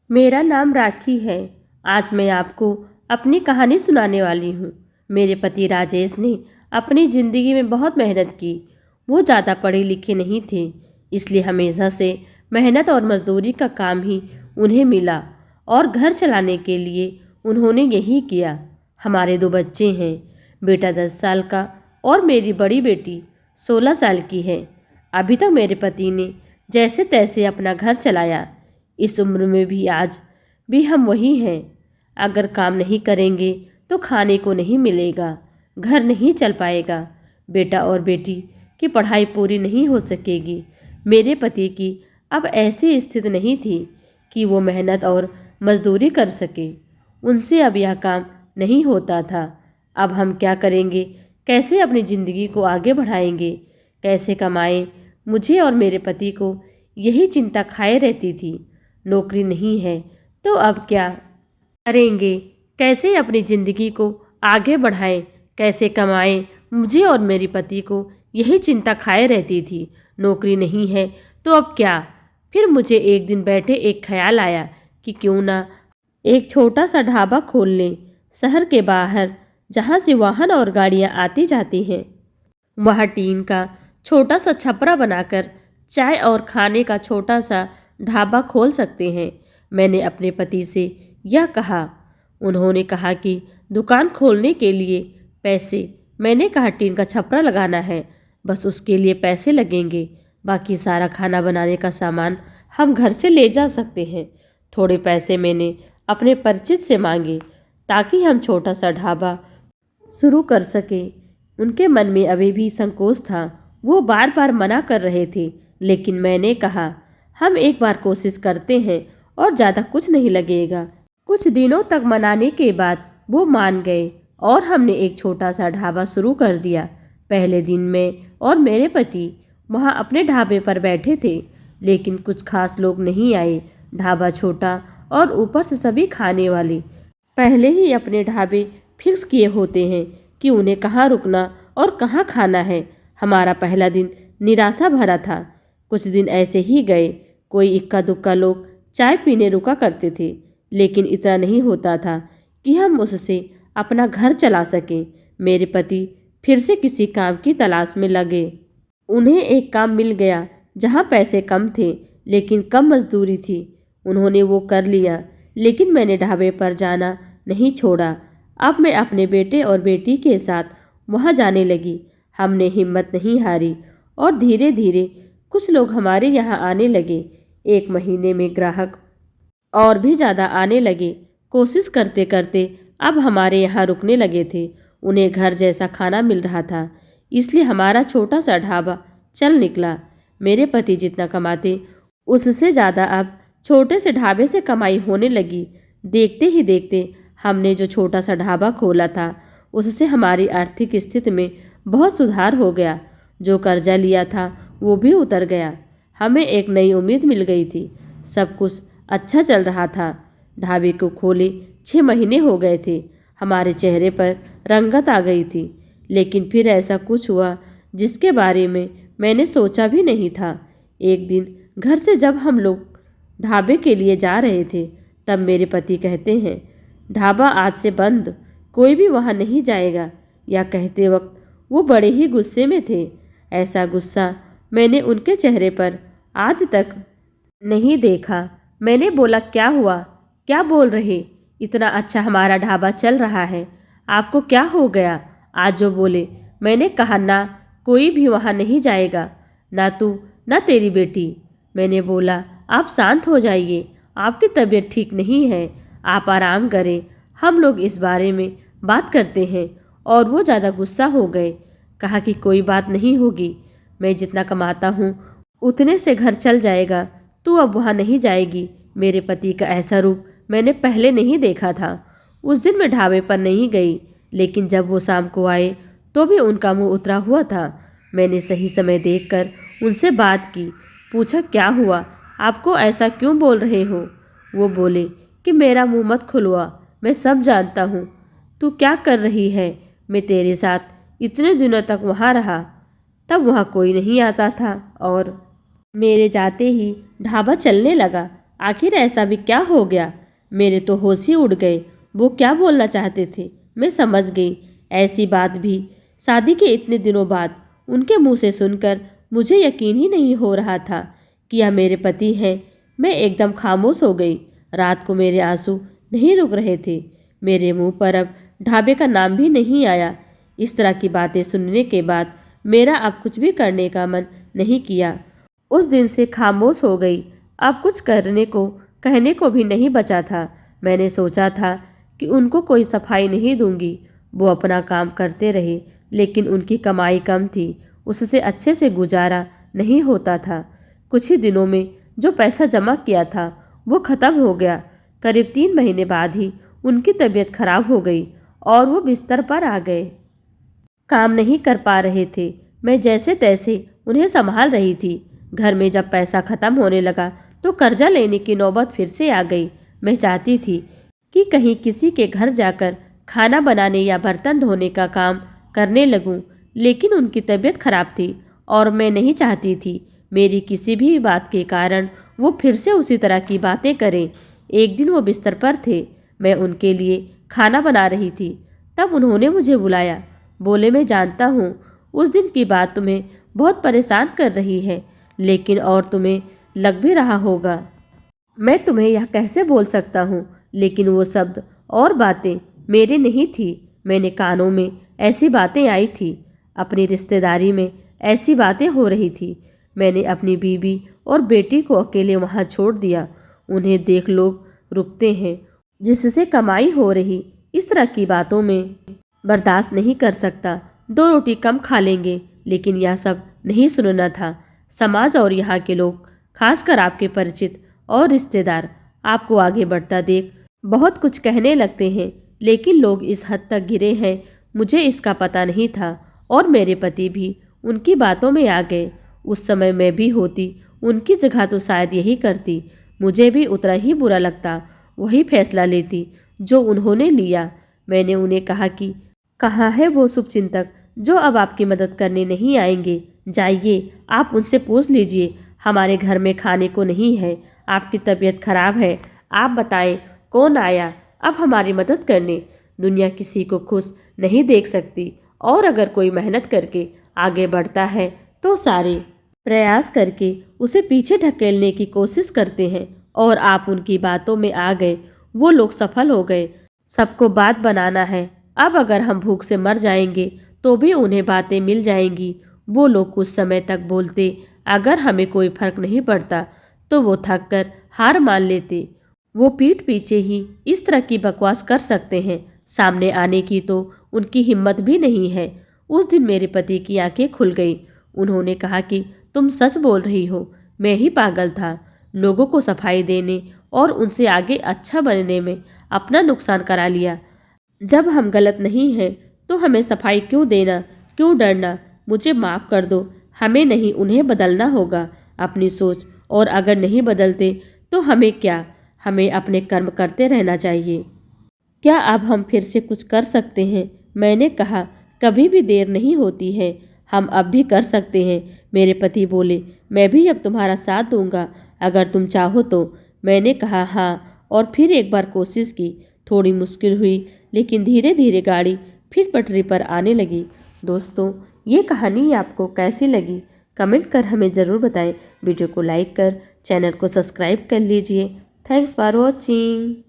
मेरा नाम राखी है। आज मैं आपको अपनी कहानी सुनाने वाली हूँ। मेरे पति राजेश ने अपनी ज़िंदगी में बहुत मेहनत की। वो ज़्यादा पढ़े लिखे नहीं थे, इसलिए हमेशा से मेहनत और मजदूरी का काम ही उन्हें मिला और घर चलाने के लिए उन्होंने यही किया। हमारे 2 बच्चे हैं, बेटा 10 साल का और मेरी बड़ी बेटी 16 साल की है। अभी तक मेरे पति ने जैसे तैसे अपना घर चलाया। इस उम्र में भी आज भी हम वही हैं। अगर काम नहीं करेंगे तो खाने को नहीं मिलेगा, घर नहीं चल पाएगा, बेटा और बेटी की पढ़ाई पूरी नहीं हो सकेगी। मेरे पति की अब ऐसी स्थिति नहीं थी कि वो मेहनत और मजदूरी कर सके। उनसे अब यह काम नहीं होता था। अब हम क्या करेंगे? कैसे अपनी ज़िंदगी को आगे बढ़ाएंगे? कैसे कमाएं? मुझे और मेरे पति को यही चिंता खाए रहती थी। नौकरी नहीं है तो अब क्या करेंगे? कैसे अपनी ज़िंदगी को आगे बढ़ाएं? कैसे कमाएं? मुझे और मेरे पति को यही चिंता खाए रहती थी। नौकरी नहीं है तो अब क्या? फिर मुझे एक दिन बैठे एक ख्याल आया कि क्यों ना एक छोटा सा ढाबा खोल लें, शहर के बाहर, जहाँ से वाहन और गाड़ियाँ आती जाती हैं। वहाँ टीन का छोटा सा छपरा बनाकर चाय और खाने का छोटा सा ढाबा खोल सकते हैं। मैंने अपने पति से यह कहा। उन्होंने कहा कि दुकान खोलने के लिए पैसे, मैंने कहा टीन का छपरा लगाना है, बस उसके लिए पैसे लगेंगे, बाकी सारा खाना बनाने का सामान हम घर से ले जा सकते हैं। थोड़े पैसे मैंने अपने परिचित से मांगे ताकि हम छोटा सा ढाबा शुरू कर सके। उनके मन में अभी भी संकोच था। वो बार बार मना कर रहे थे, लेकिन मैंने कहा हम एक बार कोशिश करते हैं और ज़्यादा कुछ नहीं लगेगा। कुछ दिनों तक मनाने के बाद वो मान गए और हमने एक छोटा सा ढाबा शुरू कर दिया। पहले दिन मैं और मेरे पति वहाँ अपने ढाबे पर बैठे थे, लेकिन कुछ खास लोग नहीं आए। ढाबा छोटा और ऊपर से सभी खाने वाले पहले ही अपने ढाबे फिक्स किए होते हैं कि उन्हें कहाँ रुकना और कहाँ खाना है। हमारा पहला दिन निराशा भरा था। कुछ दिन ऐसे ही गए। कोई इक्का दुक्का लोग चाय पीने रुका करते थे, लेकिन इतना नहीं होता था कि हम उससे अपना घर चला सकें। मेरे पति फिर से किसी काम की तलाश में लगे। उन्हें एक काम मिल गया जहाँ पैसे कम थे लेकिन कम मजदूरी थी। उन्होंने वो कर लिया, लेकिन मैंने ढाबे पर जाना नहीं छोड़ा। अब मैं अपने बेटे और बेटी के साथ वहाँ जाने लगी। हमने हिम्मत नहीं हारी और धीरे धीरे कुछ लोग हमारे यहाँ आने लगे। 1 महीने में ग्राहक और भी ज़्यादा आने लगे। कोशिश करते करते अब हमारे यहाँ रुकने लगे थे। उन्हें घर जैसा खाना मिल रहा था, इसलिए हमारा छोटा सा ढाबा चल निकला। मेरे पति जितना कमाते उससे ज़्यादा अब छोटे से ढाबे से कमाई होने लगी। देखते ही देखते हमने जो छोटा सा ढाबा खोला था उससे हमारी आर्थिक स्थिति में बहुत सुधार हो गया। जो कर्जा लिया था वो भी उतर गया। हमें एक नई उम्मीद मिल गई थी। सब कुछ अच्छा चल रहा था। ढाबे को खोले 6 महीने हो गए थे। हमारे चेहरे पर रंगत आ गई थी, लेकिन फिर ऐसा कुछ हुआ जिसके बारे में मैंने सोचा भी नहीं था। एक दिन घर से जब हम लोग ढाबे के लिए जा रहे थे, तब मेरे पति कहते हैं, ढाबा आज से बंद, कोई भी वहाँ नहीं जाएगा। या कहते वक्त वो बड़े ही गुस्से में थे। ऐसा गुस्सा मैंने उनके चेहरे पर आज तक नहीं देखा। मैंने बोला, क्या हुआ? क्या बोल रहे? इतना अच्छा हमारा ढाबा चल रहा है, आपको क्या हो गया? आज जो बोले। मैंने कहा ना, कोई भी वहाँ नहीं जाएगा, ना तू ना तेरी बेटी। मैंने बोला, आप शांत हो जाइए, आपकी तबीयत ठीक नहीं है, आप आराम करें, हम लोग इस बारे में बात करते हैं। और वो ज़्यादा गुस्सा हो गए। कहा कि कोई बात नहीं होगी, मैं जितना कमाता हूँ उतने से घर चल जाएगा, तू अब वहाँ नहीं जाएगी। मेरे पति का ऐसा रूप मैंने पहले नहीं देखा था। उस दिन मैं ढाबे पर नहीं गई, लेकिन जब वो शाम को आए तो भी उनका मुंह उतरा हुआ था। मैंने सही समय देखकर उनसे बात की। पूछा, क्या हुआ? आपको ऐसा क्यों बोल रहे हो? वो बोले कि मेरा मुंह मत खुलवा, मैं सब जानता हूँ। तू क्या कर रही है? मैं तेरे साथ इतने दिनों तक वहाँ रहा, तब वहाँ कोई नहीं आता था और मेरे जाते ही ढाबा चलने लगा। आखिर ऐसा भी क्या हो गया? मेरे तो होश ही उड़ गए। वो क्या बोलना चाहते थे मैं समझ गई। ऐसी बात भी शादी के इतने दिनों बाद उनके मुंह से सुनकर मुझे यकीन ही नहीं हो रहा था कि यह मेरे पति हैं। मैं एकदम खामोश हो गई। रात को मेरे आंसू नहीं रुक रहे थे। मेरे मुंह पर अब ढाबे का नाम भी नहीं आया। इस तरह की बातें सुनने के बाद मेरा अब कुछ भी करने का मन नहीं किया। उस दिन से खामोश हो गई। अब कुछ करने को कहने को भी नहीं बचा था। मैंने सोचा था कि उनको कोई सफाई नहीं दूंगी, वो अपना काम करते रहे, लेकिन उनकी कमाई कम थी, उससे अच्छे से गुजारा नहीं होता था। कुछ ही दिनों में जो पैसा जमा किया था वो ख़त्म हो गया। करीब 3 महीने बाद ही उनकी तबीयत खराब हो गई और वो बिस्तर पर आ गए। काम नहीं कर पा रहे थे। मैं जैसे तैसे उन्हें संभाल रही थी। घर में जब पैसा खत्म होने लगा तो कर्जा लेने की नौबत फिर से आ गई। मैं चाहती थी कि कहीं किसी के घर जाकर खाना बनाने या बर्तन धोने का काम करने लगूं, लेकिन उनकी तबीयत खराब थी और मैं नहीं चाहती थी मेरी किसी भी बात के कारण वो फिर से उसी तरह की बातें करें। एक दिन वो बिस्तर पर थे, मैं उनके लिए खाना बना रही थी, तब उन्होंने मुझे बुलाया। बोले, मैं जानता हूँ उस दिन की बात तुम्हें बहुत परेशान कर रही है, लेकिन और तुम्हें लग भी रहा होगा। मैं तुम्हें यह कैसे बोल सकता हूँ, लेकिन वो शब्द और बातें मेरे नहीं थी। मैंने कानों में ऐसी बातें आई थी, अपनी रिश्तेदारी में ऐसी बातें हो रही थी। मैंने अपनी बीवी और बेटी को अकेले वहाँ छोड़ दिया। उन्हें देख लोग रुकते हैं, जिससे कमाई हो रही, इस तरह की बातों में बर्दाश्त नहीं कर सकता। 2 रोटी कम खा लेंगे, लेकिन यह सब नहीं सुनना था। समाज और यहाँ के लोग, खासकर आपके परिचित और रिश्तेदार, आपको आगे बढ़ता देख बहुत कुछ कहने लगते हैं, लेकिन लोग इस हद तक गिरे हैं मुझे इसका पता नहीं था। और मेरे पति भी उनकी बातों में आ गए। उस समय मैं भी होती उनकी जगह तो शायद यही करती। मुझे भी उतना ही बुरा लगता, वही फैसला लेती जो उन्होंने लिया। मैंने उन्हें कहा कि कहाँ है वो शुभचिंतक जो अब आपकी मदद करने नहीं आएंगे। जाइए, आप उनसे पूछ लीजिए। हमारे घर में खाने को नहीं है, आपकी तबीयत खराब है। आप बताएं कौन आया अब हमारी मदद करने। दुनिया किसी को खुश नहीं देख सकती, और अगर कोई मेहनत करके आगे बढ़ता है तो सारे प्रयास करके उसे पीछे ढकेलने की कोशिश करते हैं, और आप उनकी बातों में आ गए। वो लोग सफल हो गए। सबको बात बनाना है। अब अगर हम भूख से मर जाएंगे तो भी उन्हें बातें मिल जाएंगी। वो लोग कुछ समय तक बोलते, अगर हमें कोई फर्क नहीं पड़ता तो वो थक कर हार मान लेते। वो पीठ पीछे ही इस तरह की बकवास कर सकते हैं, सामने आने की तो उनकी हिम्मत भी नहीं है। उस दिन मेरे पति की आंखें खुल गई। उन्होंने कहा कि तुम सच बोल रही हो, मैं ही पागल था। लोगों को सफाई देने और उनसे आगे अच्छा बनने में अपना नुकसान करा लिया। जब हम गलत नहीं हैं तो हमें सफाई क्यों देना, क्यों डरना। मुझे माफ़ कर दो, हमें नहीं उन्हें बदलना होगा अपनी सोच, और अगर नहीं बदलते तो हमें क्या, हमें अपने कर्म करते रहना चाहिए। क्या अब हम फिर से कुछ कर सकते हैं? मैंने कहा, कभी भी देर नहीं होती है, हम अब भी कर सकते हैं। मेरे पति बोले, मैं भी अब तुम्हारा साथ दूंगा अगर तुम चाहो तो। मैंने कहा हाँ, और फिर एक बार कोशिश की। थोड़ी मुश्किल हुई, लेकिन धीरे धीरे गाड़ी फिर पटरी पर आने लगी। दोस्तों, ये कहानी आपको कैसी लगी कमेंट कर हमें ज़रूर बताएं। वीडियो को लाइक कर चैनल को सब्सक्राइब कर लीजिए। Thanks for watching.